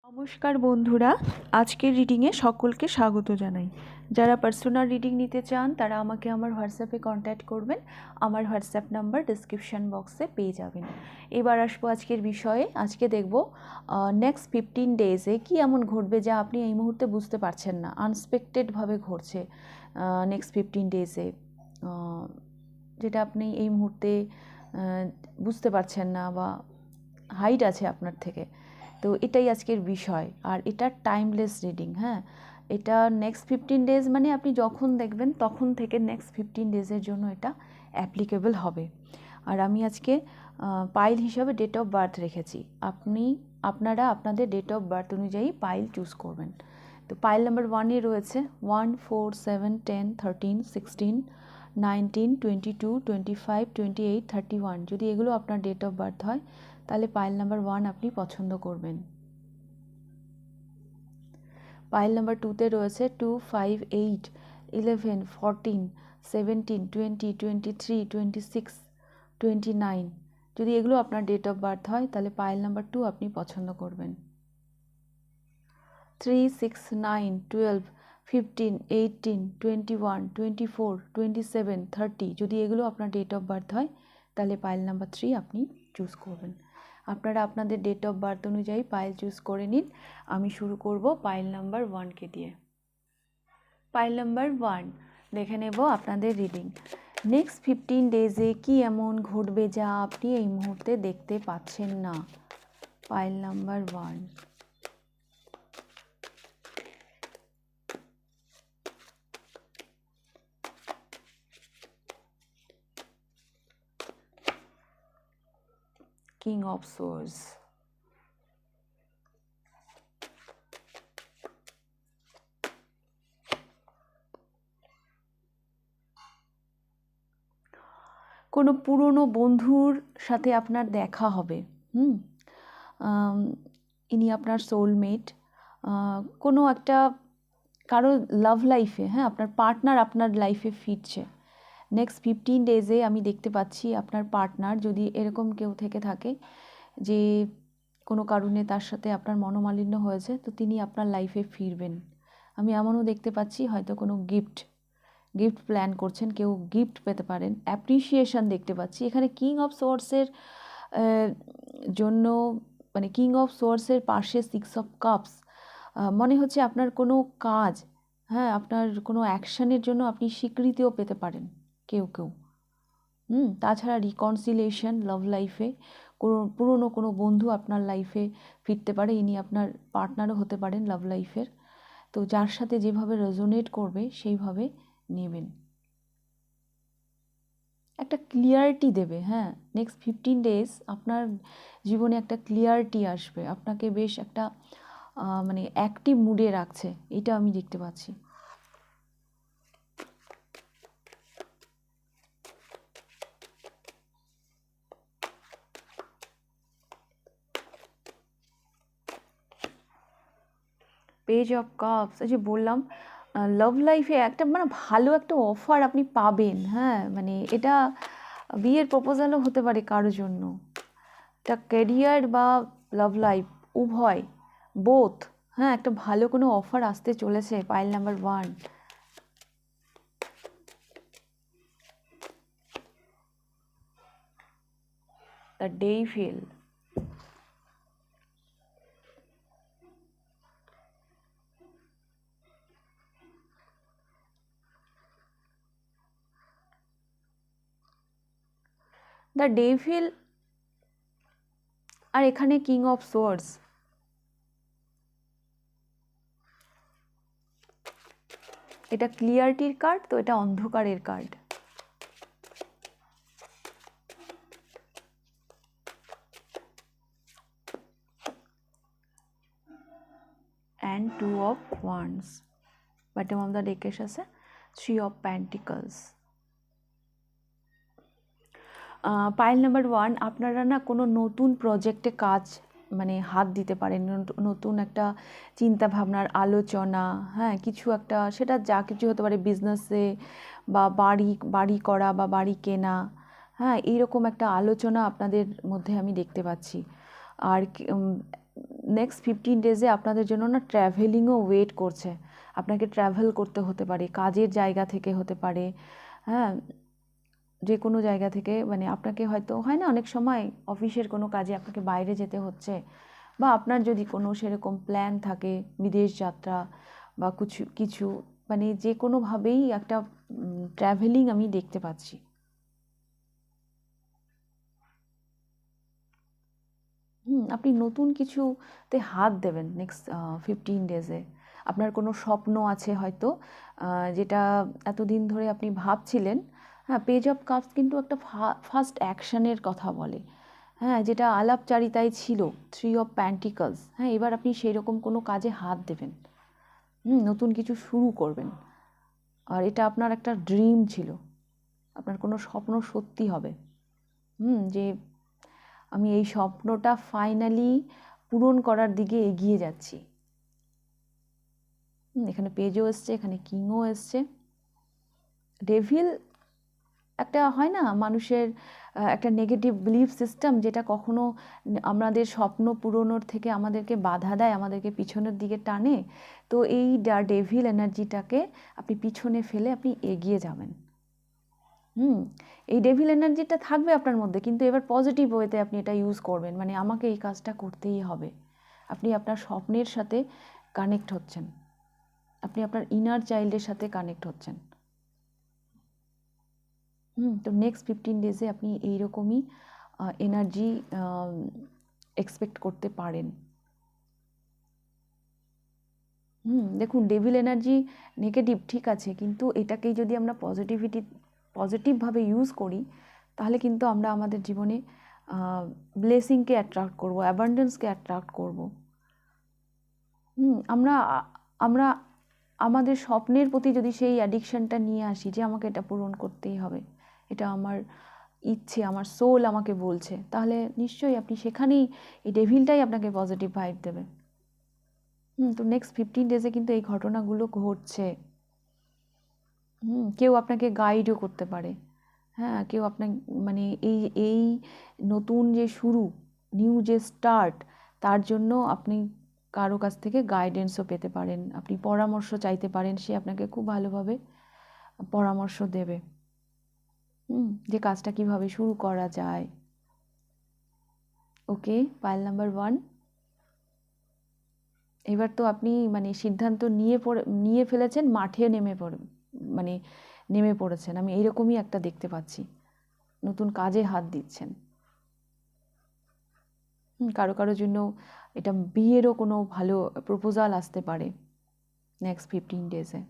নমস্কার বন্ধুরা, আজকের রিডিংয়ে সকলকে স্বাগত জানাই। যারা পার্সোনাল রিডিং নিতে চান তারা আমাকে আমার হোয়াটসঅ্যাপে কন্ট্যাক্ট করবেন। আমার হোয়াটসঅ্যাপ নাম্বার ডিসক্রিপশান বক্সে পেয়ে যাবেন। এবার আসবো আজকের বিষয়ে। আজকে দেখব নেক্সট 15 ডেজে কী এমন ঘটবে যা আপনি এই মুহূর্তে বুঝতে পারছেন না, আনএক্সপেক্টেডভাবে ঘটছে নেক্সট 15 ডেজে, যেটা আপনি এই মুহূর্তে বুঝতে পারছেন না বা হাইড আছে আপনার থেকে। তো এটাই আজকের বিষয়, আর এটা টাইমলেস রিডিং। হ্যাঁ, এটা নেক্সট 15 ডেজ মানে আপনি যখন দেখবেন তখন থেকে নেক্সট 15 ডেজের জন্য এটা অ্যাপ্লিকেবল হবে। আর আমি আজকে পাইল হিসাবে ডেট অফ বার্থ রেখেছি। আপনারা আপনাদের ডেট অফ বার্থ অনুযায়ী পাইল চুজ করবেন। তো পাইল নাম্বার 1-এ রয়েছে 1, 4, 7, 10, 13, 16, 19, 22, 25, 28, 31। যদি এগুলো আপনার ডেট অফ বার্থ হয় তাহলে পাইল নাম্বার 1 আপনি পছন্দ করবেন। পাইল নাম্বার 2-তে রয়েছে 2, 5, 8, 11, 14, 17, 20, 23, 26, 29। যদি এগুলো আপনার ডেট অফ বার্থ হয় তাহলে পাইল নাম্বার 2 আপনি পছন্দ করবেন। 3, 6, 9, 12, 15, 18, 21, 24, 27, 30। যদি এগুলো আপনার ডেট অফ বার্থ হয় তাহলে পাইল নাম্বার 3 আপনি চুজ করবেন। আপনারা আপনাদের ডেট অফ বার্থ অনুযায়ী পাইল চুজ করে নিন। আমি শুরু করব পাইল নাম্বার 1-কে দিয়ে। পাইল নাম্বার 1 দেখে নেব আপনাদের রিডিং। নেক্সট 15 ডেজে কি এমন ঘটবে যা আপনি এই মুহূর্তে দেখতে পাচ্ছেন না। Pile number 1। King of Swords, কোনো পুরনো বন্ধুর সাথে আপনার দেখা হবে। ইনি আপনার সোলমেট। কোনো একটা কারো লাভ লাইফে, হ্যাঁ, আপনার পার্টনার আপনার লাইফে ফিরছে নেক্সট 15 ডেজে। আমি দেখতে পাচ্ছি আপনার পার্টনার, যদি এরকম কেউ থেকে থাকে যে কোনো কারণে তার সাথে আপনার মনোমালিন্য হয়েছে, তো তিনি আপনার লাইফে ফিরবেন। আমি এমনও দেখতে পাচ্ছি হয়তো কোনো গিফট প্ল্যান করছেন, কেউ গিফট পেতে পারেন। অ্যাপ্রিসিয়েশন দেখতে পাচ্ছি এখানে কিং অফ সোর্সের জন্য, মানে কিং অফ সোর্সের পাশে 6 অফ কাপস। মনে হচ্ছে আপনার কোনো কাজ, হ্যাঁ, আপনার কোনো অ্যাকশানের জন্য আপনি স্বীকৃতিও পেতে পারেন কেউ। তাছাড়া রিকনসিলিয়েশন লাভ লাইফে, পুরনো কোনো বন্ধু আপনার লাইফে ফিরতে পারে। ইনি আপনার পার্টনারও হতে পারেন লাভ লাইফের। তো যার সাথে যেভাবে রেজোনেট করবে সেইভাবে নেবেন, একটা ক্লিয়ারিটি দেবে। হ্যাঁ, নেক্সট 15 ডেজ আপনার জীবনে একটা ক্লিয়ারিটি আসবে, আপনাকে বেশ একটা মানে অ্যাক্টিভ মুডে রাখছে, এটা আমি দেখতে পাচ্ছি। পেজ অফ কাপস, এই যে বললাম লাভ লাইফে একটা মানে ভালো একটা অফার আপনি পাবেন। হ্যাঁ, মানে এটা বিয়ের প্রপোজালও হতে পারে কারোর জন্য। এটা ক্যারিয়ার বা লাভ লাইফ উভয়, বোথ। হ্যাঁ, একটা ভালো কোনো অফার আসতে চলেছে পাইল number 1। The devil, the devil, আর এখানে কিং অফ সোয়ার্ডস। এটা ক্লিয়ারিটির কার্ড, তো এটা অন্ধকারের card. And 2 of wands. Bottom of the ডেকে আছে 3 অফ পেন্টিকলস। পাইল নাম্বার 1, আপনারা না কোনো নতুন প্রজেক্টে কাজ মানে হাত দিতে পারেন, নতুন একটা চিন্তা ভাবনার আলোচনা, হ্যাঁ, কিছু একটা, সেটা যা কিছু হতে পারে, বিজনেসে বা বাড়ি করা বা বাড়ি কেনা, হ্যাঁ, এইরকম একটা আলোচনা আপনাদের মধ্যে আমি দেখতে পাচ্ছি। আর নেক্সট 15 ডেজে আপনাদের জন্য না ট্র্যাভেলিংও ওয়েট করছে। আপনাকে ট্র্যাভেল করতে হতে পারে, কাজের জায়গা থেকে হতে পারে, হ্যাঁ, যে কোনো জায়গা থেকে, মানে আপনাকে হয়তো হয় না অনেক সময় অফিসের কোনো কাজে আপনাকে বাইরে যেতে হচ্ছে, বা আপনার যদি কোনো সেরকম প্ল্যান থাকে বিদেশ যাত্রা বা কিছু কিছু, মানে যে কোনোভাবেই একটা ট্র্যাভেলিং আমি দেখতে পাচ্ছি। আপনি নতুন কিছুতে হাত দেবেন নেক্সট 15 ডেজে। আপনার কোনো স্বপ্ন আছে হয়তো, যেটা এতদিন ধরে আপনি ভাবছিলেন। হ্যাঁ, পেজ অফ কাপস কিন্তু একটা ফার্স্ট অ্যাকশনের কথা বলে। হ্যাঁ, যেটা আলাপচারিতায় ছিল 3 অফ প্যান্টিকলস। হ্যাঁ, এবার আপনি সেই রকম কোনো কাজে হাত দেবেন, নতুন কিছু শুরু করবেন। আর এটা আপনার একটা ড্রিম ছিল, আপনার কোনো স্বপ্ন সত্যি হবে। যে আমি এই স্বপ্নটা ফাইনালি পূরণ করার দিকে এগিয়ে যাচ্ছি। এখানে পেজও এসছে, এখানে কিংও এসছে। ডেভিল একটা হয় না মানুষের একটা নেগেটিভ বিলিফ সিস্টেম, যেটা কখনো আমাদের স্বপ্ন পূরণের থেকে আমাদেরকে বাধা দেয়, আমাদেরকে পিছনের দিকে টানে। তো এই ডেভিল এনার্জিটাকে আপনি পিছনে ফেলে আপনি এগিয়ে যাবেন। এই ডেভিল এনার্জিটা থাকবে আপনার মধ্যে, কিন্তু এবার পজিটিভ ওয়েতে আপনি এটা ইউজ করবেন, মানে আমাকে এই কাজটা করতেই হবে। আপনি আপনার স্বপ্নের সাথে কানেক্ট হচ্ছেন, আপনি আপনার ইনার চাইল্ডের সাথে কানেক্ট হচ্ছেন। তো নেক্সট 15 ডেজে আপনি এইরকমই এনার্জি এক্সপেক্ট করতে পারেন। দেখুন, ডেভিল এনার্জি নেগেটিভ, ঠিক আছে, কিন্তু এটাকেই যদি আমরা পজিটিভভাবে ইউজ করি, তাহলে কিন্তু আমরা আমাদের জীবনে ব্লেসিংকে অ্যাট্রাক্ট করব, অ্যাবান্ডেন্সকে অ্যাট্রাক্ট করব। আমরা আমরা আমাদের স্বপ্নের প্রতি যদি সেই অ্যাডিকশানটা নিয়ে আসি যে আমাকে এটা পূরণ করতেই হবে, এটা আমার ইচ্ছে, আমার সোল আমাকে বলছে, তাহলে নিশ্চয়ই আপনি সেখানেই এই ডেভিলটাই আপনাকে পজিটিভ ভাইব দেবে। তো নেক্সট 15 ডেজে কিন্তু এই ঘটনাগুলো ঘটছে। কেউ আপনাকে গাইডও করতে পারে। হ্যাঁ, কেউ আপনার মানে এই এই নতুন যে শুরু, নিউ যে স্টার্ট, তার জন্য আপনি কারো কাছ থেকে গাইডেন্সও পেতে পারেন, আপনি পরামর্শ চাইতে পারেন, সে আপনাকে খুব ভালোভাবে পরামর্শ দেবে যে কাজটা কিভাবে শুরু করা যায়। ওকে, পাইল নাম্বার 1। এবার তো আপনি মানে সিদ্ধান্ত নিয়ে ফেলেছেন, মাঠে নেমে পড়েছেন। আমি এইরকমই একটা দেখতে পাচ্ছি, নতুন কাজে হাত দিচ্ছেন। কারো কারোর জন্য এটা বিয়েরও কোনো ভালো প্রপোজাল আসতে পারে নেক্সট 15 ডেজে।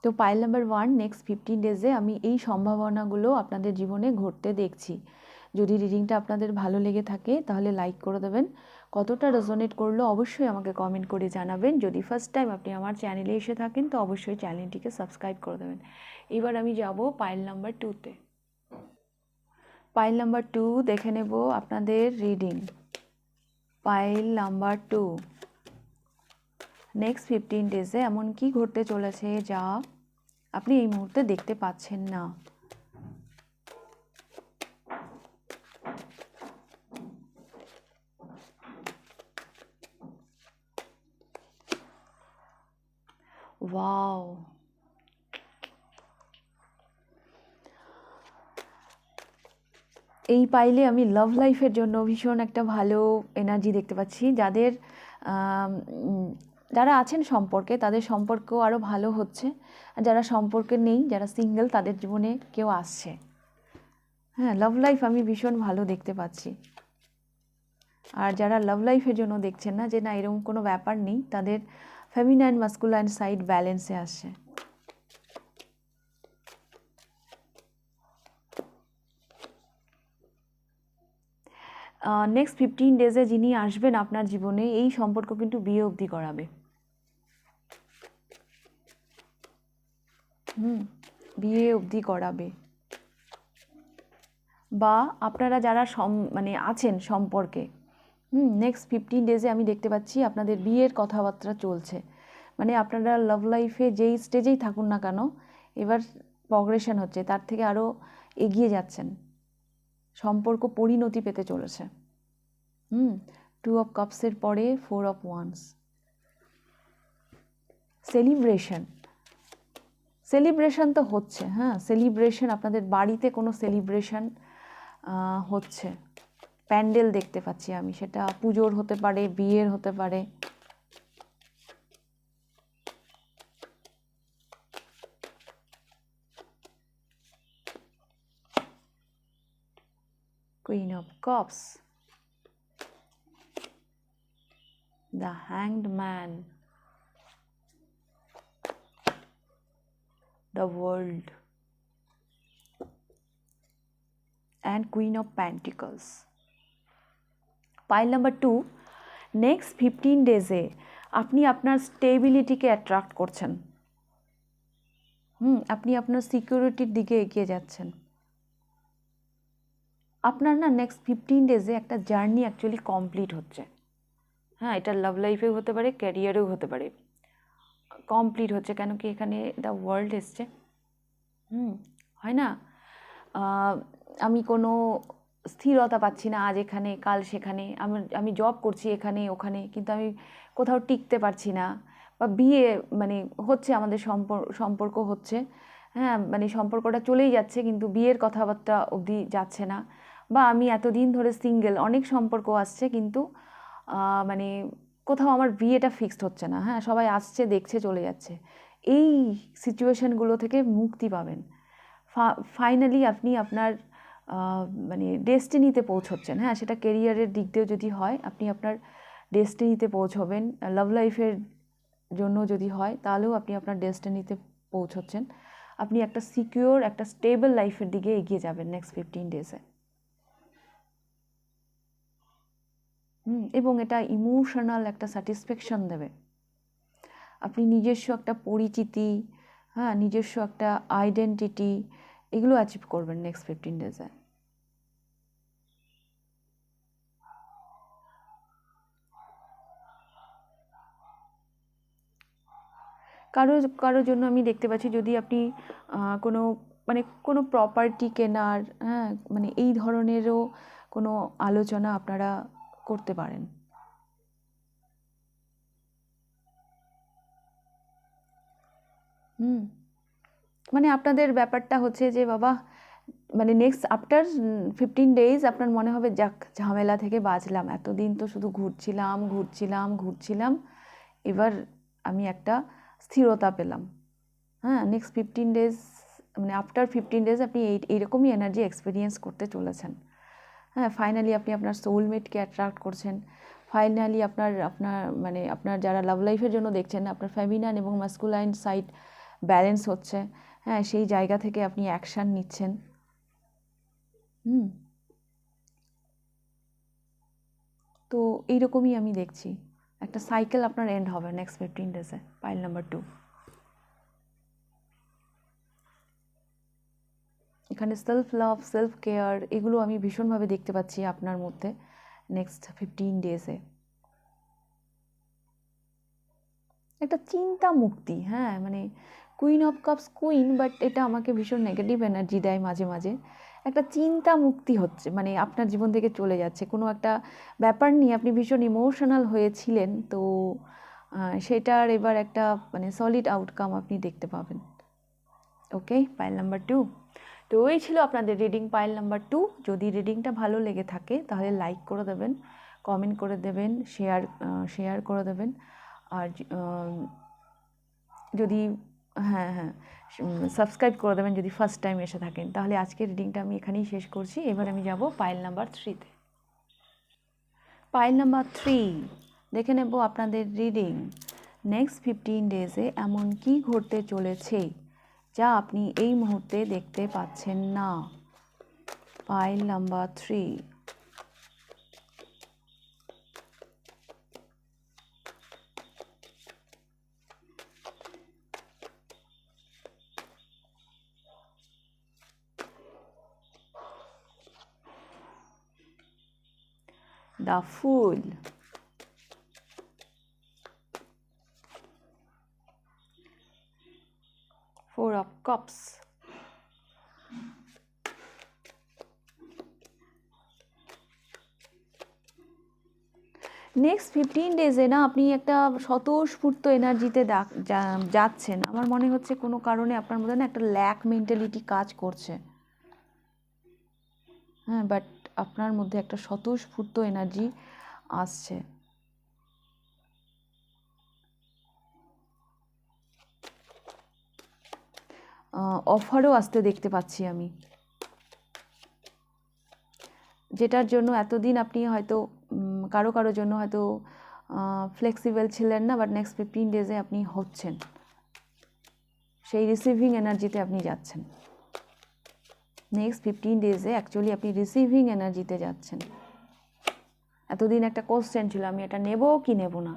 তো পাইল নাম্বার 1, নেক্সট 15 ডেজে আমি এই সম্ভাবনাগুলো আপনাদের জীবনে ঘটতে দেখছি। যদি রিডিংটা আপনাদের ভালো লেগে থাকে তাহলে লাইক করে দেবেন। কতটা রেজোনেট করলো অবশ্যই আমাকে কমেন্ট করে জানাবেন। যদি ফার্স্ট টাইম আপনি আমার চ্যানেলে এসে থাকেন তো অবশ্যই চ্যানেলটিকে সাবস্ক্রাইব করে দেবেন। এবার আমি যাব পাইল নাম্বার 2তে। পাইল নাম্বার 2 দেখে নেব আপনাদের রিডিং। পাইল নাম্বার 2, নেক্সট 15 ডেজে এমন কি ঘটতে চলেছে যা আপনি এই মুহূর্তে দেখতে পাচ্ছেন না। ওয়াও, এই পাইলে আমি লাভ লাইফের জন্য ভীষণ একটা ভালো এনার্জি দেখতে পাচ্ছি। যারা আছেন সম্পর্কে, তাদের সম্পর্ক আরও ভালো হচ্ছে। আর যারা সম্পর্কে নেই, যারা সিঙ্গেল, তাদের জীবনে কেউ আসছে। হ্যাঁ, লাভ লাইফ আমি ভীষণ ভালো দেখতে পাচ্ছি। আর যারা লাভ লাইফের জন্য দেখছেন না, যে না এরকম কোনো ব্যাপার নেই, তাদের ফেমিনাইন মাস্কুলাইন সাইড ব্যালেন্সে আসছে। নেক্সট 15 ডেজে যিনি আসবেন আপনার জীবনে, এই সম্পর্ক কিন্তু বিয়ে অবধি করাবে। বিয়ে অবধি করাবে। বা আপনারা যারা মানে আছেন সম্পর্কে, নেক্সট 15 ডেজে আমি দেখতে পাচ্ছি আপনাদের বিয়ের কথাবার্তা চলছে। মানে আপনারা লাভ লাইফে যেই স্টেজেই থাকুন না কেন, এবার প্রগ্রেশন হচ্ছে, তার থেকে আরও এগিয়ে যাচ্ছেন, সম্পর্ক পরিণতি পেতে চলেছে। 2 অফ কাপসের পরে 4 অফ ওয়ান্স। সেলিব্রেশন তো হচ্ছে, হ্যাঁ, সেলিব্রেশন, আপনাদের বাড়িতে কোনো সেলিব্রেশন হচ্ছে, প্যান্ডেল দেখতে পাচ্ছি আমি, সেটা পুজোর হতে পারে, বিয়ের হতে পারে। Queen of Cups, the Hanged Man, the World, and Queen of Pentacles. Pile number 2, next 15 ডেজে আপনি আপনার স্টেবিলিটিকে অ্যাট্রাক্ট করছেন। আপনি আপনার সিকিউরিটির দিকে এগিয়ে যাচ্ছেন। আপনার না নেক্সট 15 ডেজে একটা জার্নি অ্যাকচুয়ালি কমপ্লিট হচ্ছে। হ্যাঁ, এটা লাভ লাইফেও হতে পারে, ক্যারিয়ারেও হতে পারে, কমপ্লিট হচ্ছে। কেন কি এখানে দ্য ওয়ার্ল্ড এসছে। হয় না, আমি কোনো স্থিরতা পাচ্ছি না, আজ এখানে কাল সেখানে, আমি জব করছি এখানে ওখানে, কিন্তু আমি কোথাও টিকতে পারছি না। বা বিয়ে মানে হচ্ছে, আমাদের সম্পর্ক হচ্ছে, হ্যাঁ, মানে সম্পর্কটা চলেই যাচ্ছে, কিন্তু বিয়ের কথাবার্তা অবধি যাচ্ছে না। বা আমি এতদিন ধরে সিঙ্গেল, অনেক সম্পর্ক আসছে, কিন্তু মানে কোথাও আমার বিয়েটা ফিক্সড হচ্ছে না। হ্যাঁ, সবাই আসছে, দেখছে, চলে যাচ্ছে। এই সিচুয়েশানগুলো থেকে মুক্তি পাবেন। ফাইনালি আপনি আপনার মানে ডেস্টিনিতে পৌঁছচ্ছেন। হ্যাঁ, সেটা কেরিয়ারের দিক দিয়েও যদি হয়, আপনি আপনার ডেস্টিনিতে পৌঁছবেন। লাভ লাইফের জন্য যদি হয়, তাহলেও আপনি আপনার ডেস্টিনিতে পৌঁছচ্ছেন। আপনি একটা সিকিউর, একটা স্টেবল লাইফের দিকে এগিয়ে যাবেন নেক্সট 15 ডেজে। এবং এটা ইমোশনাল একটা স্যাটিসফ্যাকশন দেবে। আপনি নিজস্ব একটা পরিচিতি, হ্যাঁ, নিজস্ব একটা আইডেন্টিটি, এগুলো অ্যাচিভ করবেন নেক্সট 15 ডেজে। কারোর জন্য আমি দেখতে পাচ্ছি, যদি আপনি কোনো মানে কোনো প্রপার্টি কেনার, হ্যাঁ, মানে এই ধরনেরও কোনো আলোচনা আপনারা করতে পারেন। মানে আপনাদের ব্যাপারটা হচ্ছে যে বাবা, মানে নেক্সট আফটার 15 ডেজ আপনার মনে হবে যাক, ঝামেলা থেকে বাঁচলাম, এতদিন তো শুধু ঘুরছিলাম, এবার আমি একটা স্থিরতা পেলাম। হ্যাঁ, নেক্সট 15 ডেজ, মানে আফটার 15 ডেজ আপনি এইরকমই এনার্জি এক্সপিরিয়েন্স করতে চলেছেন। হ্যাঁ, ফাইনালি আপনি আপনার সোলমেটকে অ্যাট্রাক্ট করছেন। ফাইনালি আপনার মানে আপনার যারা লাভ লাইফের জন্য দেখছেন, আপনার ফেমিনাইন এবং মাস্কুলাইন সাইড ব্যালেন্স হচ্ছে। হ্যাঁ, সেই জায়গা থেকে আপনি অ্যাকশান নিচ্ছেন। তো এইরকমই আমি দেখছি, একটা সাইকেল আপনার এন্ড হবে নেক্সট 15 ডেজে। পাইল নাম্বার 2, এখানে সেলফ লাভ, সেলফ কেয়ার, এগুলো আমি ভীষণভাবে দেখতে পাচ্ছি আপনার মধ্যে নেক্সট 15 ডেজে। একটা চিন্তা মুক্তি, হ্যাঁ, মানে queen of cups queen, but এটা আমাকে ভীষণ নেগেটিভ এনার্জি দেয় মাঝে মাঝে। একটা চিন্তা মুক্তি হচ্ছে, মানে আপনার জীবন থেকে চলে যাচ্ছে কোনো একটা ব্যাপার নিয়ে আপনি ভীষণ ইমোশনাল হয়েছিলেন, তো সেটার এবার একটা মানে সলিড আউটকাম আপনি দেখতে পাবেন। ওকে, পাইল নাম্বার 2। তো এই ছিল আপনাদের রিডিং, পাইল নাম্বার 2। যদি রিডিংটা ভালো লেগে থাকে তাহলে লাইক করে দেবেন, কমেন্ট করে দেবেন, শেয়ার করে দেবেন। আর যদি হ্যাঁ সাবস্ক্রাইব করে দেবেন যদি ফার্স্ট টাইম এসে থাকেন। তাহলে আজকের রিডিংটা আমি এখানেই শেষ করছি। এবার আমি যাব পাইল নাম্বার 3-তে। পাইল নাম্বার 3, দেখে নেব আপনাদের রিডিং নেক্সট 15 ডেজে এমন কি ঘটতে চলেছে যা আপনি এই মুহূর্তে দেখতে পাচ্ছেন না। Pile number 3, the Fool, 4 of Cups, next 15 ডেজে না আপনি একটা স্বতঃস্ফূর্ত এনার্জিতে যাচ্ছেন। আমার মনে হচ্ছে কোনো কারণে আপনার মধ্যে না একটা ল্যাক মেন্টালিটি কাজ করছে। হ্যাঁ, বাট আপনার মধ্যে একটা স্বতঃস্ফূর্ত এনার্জি আসছে। অফারও আসতে দেখতে পাচ্ছি আমি, যেটার জন্য এতদিন আপনি হয়তো কারো জন্য হয়তো ফ্লেক্সিবল ছিলেন না, বাট নেক্সট 15 ডেজে আপনি হচ্ছেন, সেই রিসিভিং এনার্জিতে আপনি যাচ্ছেন। নেক্সট 15 ডেজে অ্যাকচুয়ালি আপনি রিসিভিং এনার্জিতে যাচ্ছেন। এতদিন একটা কোশ্চেন ছিল, আমি এটা নেব কি নেব না।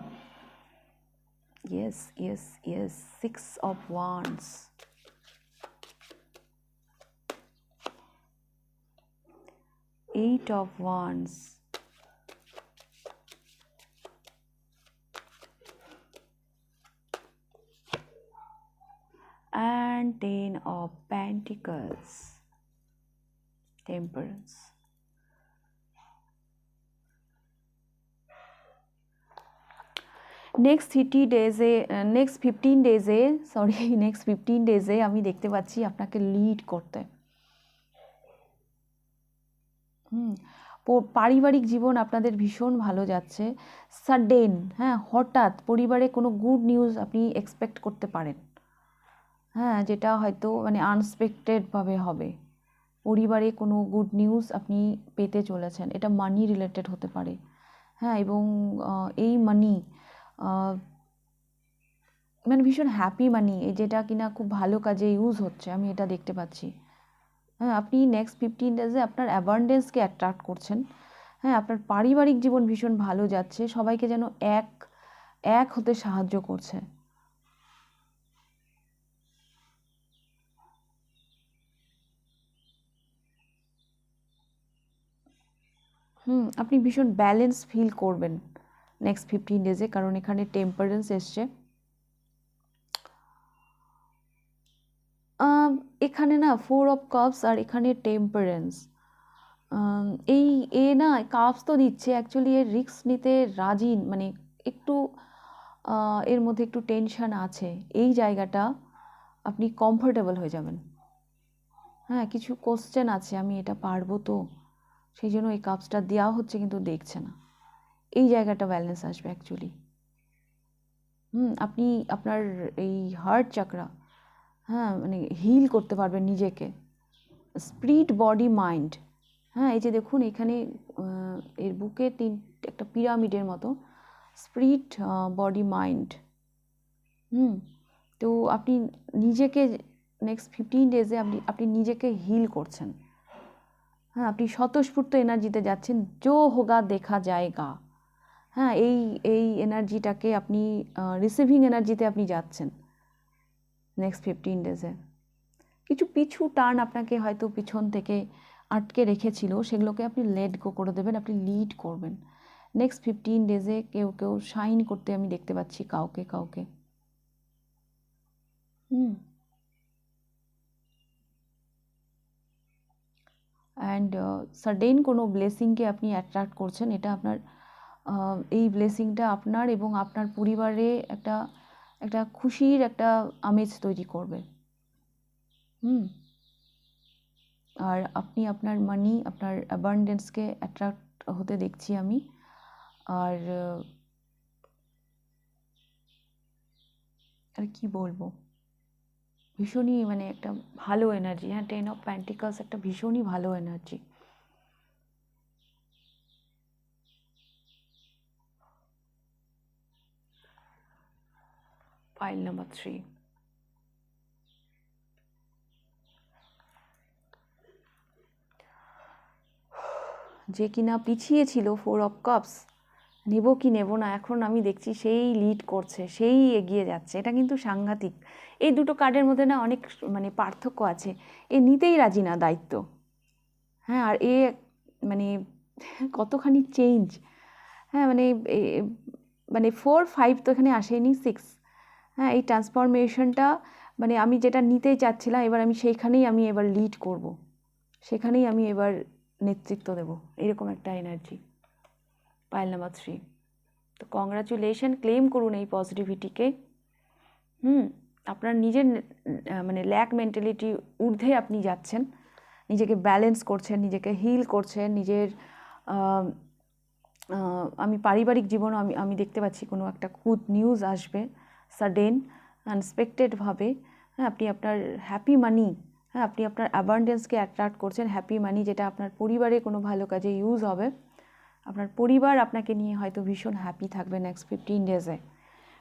Yes yes yes, 6 of Wands, Eight of Wands, and 10 of Pentacles, Temperance. Next 15 ডেজে আমি দেখতে পাচ্ছি আপনাকে লিড করতে। পারিবারিক জীবন আপনাদের ভীষণ ভালো যাচ্ছে। সাডেন, হ্যাঁ, হঠাৎ পরিবারে কোনো গুড নিউজ আপনি এক্সপেক্ট করতে পারেন। হ্যাঁ, যেটা হয়তো মানে আনএক্সপেক্টেডভাবে হবে। পরিবারে কোনো গুড নিউজ আপনি পেতে চলেছেন, এটা মানি রিলেটেড হতে পারে। হ্যাঁ, এবং এই মানি মানে ভীষণ হ্যাপি মানি, যেটা কিনা খুব ভালো কাজে ইউজ হচ্ছে, আমি এটা দেখতে পাচ্ছি। হ্যাঁ, আপনি নেক্সট 15 ডেজে আপনার অ্যাবান্ডেন্সকে অ্যাট্রাক্ট করছেন। হ্যাঁ, আপনার পারিবারিক জীবন ভীষণ ভালো যাচ্ছে, সবাইকে যেন এক হতে সাহায্য করছে। আপনি ভীষণ ব্যালেন্স ফিল করবেন নেক্সট 15 ডেজে, কারণ এখানে টেম্পারেন্স এসছে। এখানে না 4 অফ কাপস আর এখানে টেম্পারেন্স, এই না কাপস তো দিচ্ছে, অ্যাকচুয়ালি এর রিস্ক নিতে রাজি, মানে একটু এর মধ্যে একটু টেনশন আছে। এই জায়গাটা আপনি কমফোর্টেবল হয়ে যাবেন। হ্যাঁ, কিছু কোশ্চেন আছে, আমি এটা পারবো তো, সেই জন্য এই কাপসটা দেওয়া হচ্ছে কিন্তু দেখছে না। এই জায়গাটা ব্যালেন্স আসবে অ্যাকচুয়ালি। আপনি আপনার এই হার্ট চাকরা, হ্যাঁ, মানে হিল করতে পারবেন নিজেকে, স্পিরিট বডি মাইন্ড। হ্যাঁ, এই যে দেখুন এখানে এর বুকে একটা পিরামিডের মতো, স্পিরিট বডি মাইন্ড। তো আপনি নিজেকে নেক্সট 15 ডেজে আপনি নিজেকে হিল করছেন। হ্যাঁ, আপনি স্বতঃস্ফূর্ত এনার্জিতে যাচ্ছেন, জো হোগা দেখা যায়গা। হ্যাঁ, এই এনার্জিটাকে আপনি রিসিভিং এনার্জিতে আপনি যাচ্ছেন নেক্সট 15 ডেজে। কিছু পিছু টার্ন আপনাকে হয়তো পিছন থেকে আটকে রেখেছিল, সেগুলোকে আপনি লেট গো করে দেবেন, আপনি লিড করবেন। নেক্সট 15 ডেজে কেউ শাইন করতে আমি দেখতে পাচ্ছি কাউকে। অ্যান্ড সাডেন কোনো ব্লেসিংকে আপনি অ্যাট্রাক্ট করছেন, এটা আপনার এই ব্লেসিংটা আপনার এবং আপনার পরিবারে একটা খুশির একটা আমেজ তৈরি করবে। আর আপনি আপনার মানি, আপনার অ্যাবান্ডেন্সকে অ্যাট্রাক্ট হতে দেখছি আমি। আর কি বলবো, ভীষণই মানে একটা ভালো এনার্জি। হ্যাঁ, 10 অফ পেন্টিকলস একটা ভীষণই ভালো এনার্জি। পাইল নাম্বার 3, যে কিনা পিছিয়ে ছিল 4 অফ কাপস, নেব কি নেব না, এখন আমি দেখছি সেই লিড করছে, সেই এগিয়ে যাচ্ছে। এটা কিন্তু সাংঘাতিক। এই দুটো কার্ডের মধ্যে না অনেক মানে পার্থক্য আছে। এ নিতেই রাজি না দায়িত্ব। হ্যাঁ, আর মানে কতখানি চেঞ্জ। হ্যাঁ, মানে 4, 5 তো এখানে আসেনি, 6। হ্যাঁ, এই ট্রান্সফরমেশনটা মানে আমি যেটা নিতেই চাচ্ছিলাম, এবার আমি সেইখানেই আমি এবার লিড করব, সেখানেই আমি এবার নেতৃত্ব দেব, এরকম একটা এনার্জি। Pile number 3। তো কংগ্রাচুলেশন, ক্লেম করুন এই পজিটিভিটিকে। আপনার নিজের মানে ল্যাক মেন্টালিটি ঊর্ধ্বে আপনি যাচ্ছেন, নিজেকে ব্যালেন্স করছেন, নিজেকে হিল করছেন, নিজের আমি পারিবারিক জীবন আমি দেখতে পাচ্ছি কোনো একটা গুড নিউজ আসবে সাডেন আনএক্সপেক্টেডভাবে। হ্যাঁ, আপনি আপনার হ্যাপি মানি, হ্যাঁ, আপনি আপনার অ্যাবান্ডেন্সকে অ্যাট্রাক্ট করছেন, হ্যাপি মানি, যেটা আপনার পরিবারে কোনো ভালো কাজে ইউজ হবে। আপনার পরিবার আপনাকে নিয়ে হয়তো ভীষণ হ্যাপি থাকবে নেক্সট 15 ডেজে।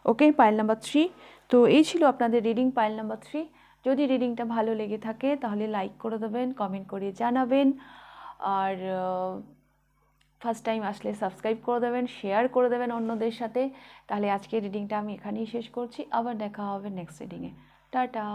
ওকে, পাইল নাম্বার 3। তো এই ছিল আপনাদের রিডিং পাইল নাম্বার 3। যদি রিডিংটা ভালো লেগে থাকে তাহলে লাইক করে দেবেন, কমেন্ট করে জানাবেন, আর ফার্স্ট টাইম আসলে সাবস্ক্রাইব করে দেবেন, শেয়ার করে দেবেন অন্যদের সাথে। তাহলে আজকের রিডিংটা আমি এখানেই শেষ করছি, আবার দেখা হবে নেক্সট রিডিংয়ে। টাটা।